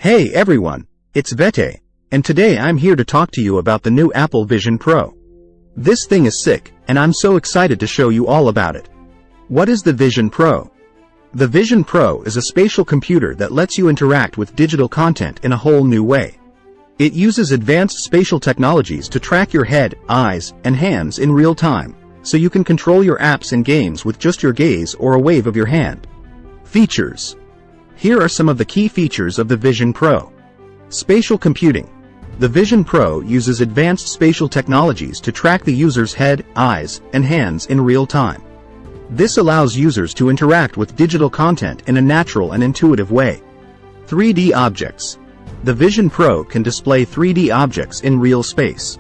Hey everyone, it's Vete, and today I'm here to talk to you about the new Apple Vision Pro. This thing is sick, and I'm so excited to show you all about it. What is the Vision Pro? The Vision Pro is a spatial computer that lets you interact with digital content in a whole new way. It uses advanced spatial technologies to track your head, eyes, and hands in real time, so you can control your apps and games with just your gaze or a wave of your hand. Features. Here are some of the key features of the Vision Pro. Spatial computing. The Vision Pro uses advanced spatial technologies to track the user's head, eyes, and hands in real time. This allows users to interact with digital content in a natural and intuitive way. 3D objects. The Vision Pro can display 3D objects in real space.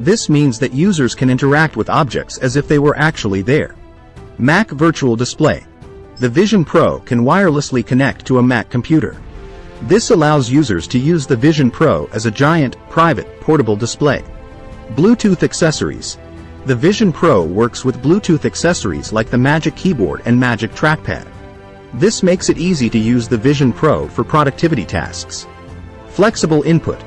This means that users can interact with objects as if they were actually there. Mac Virtual Display. The Vision Pro can wirelessly connect to a Mac computer. This allows users to use the Vision Pro as a giant, private, portable display. Bluetooth accessories. The Vision Pro works with Bluetooth accessories like the Magic Keyboard and Magic Trackpad. This makes it easy to use the Vision Pro for productivity tasks. Flexible input.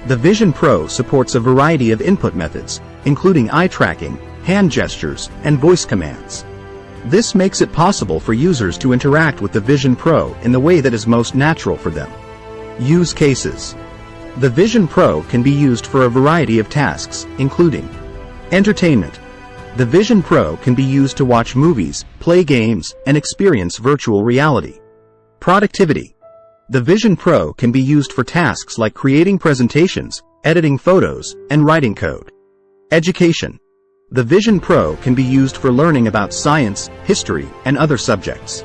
The Vision Pro supports a variety of input methods, including eye tracking, hand gestures, and voice commands. This makes it possible for users to interact with the Vision Pro in the way that is most natural for them. Use cases. The Vision Pro can be used for a variety of tasks, including entertainment. The Vision Pro can be used to watch movies, play games, and experience virtual reality. Productivity. The Vision Pro can be used for tasks like creating presentations, editing photos, and writing code. Education. The Vision Pro can be used for learning about science, history, and other subjects.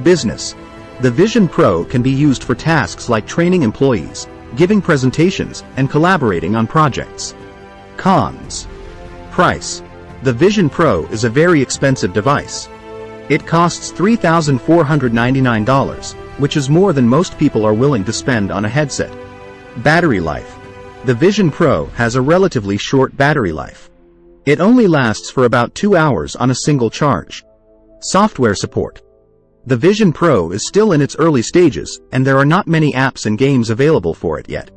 Business. The Vision Pro can be used for tasks like training employees, giving presentations, and collaborating on projects. Cons. Price. The Vision Pro is a very expensive device. It costs $3,499, which is more than most people are willing to spend on a headset. Battery life. The Vision Pro has a relatively short battery life. It only lasts for about 2 hours on a single charge. Software support. The Vision Pro is still in its early stages, and there are not many apps and games available for it yet.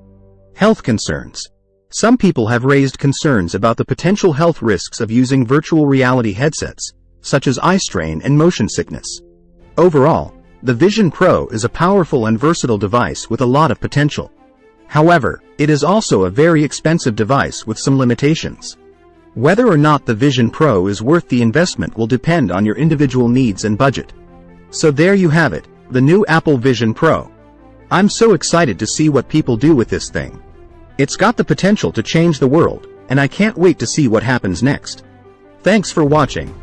Health concerns. Some people have raised concerns about the potential health risks of using virtual reality headsets, such as eye strain and motion sickness. Overall, the Vision Pro is a powerful and versatile device with a lot of potential. However, it is also a very expensive device with some limitations. Whether or not the Vision Pro is worth the investment will depend on your individual needs and budget. So there you have it, the new Apple Vision Pro. I'm so excited to see what people do with this thing. It's got the potential to change the world, and I can't wait to see what happens next. Thanks for watching.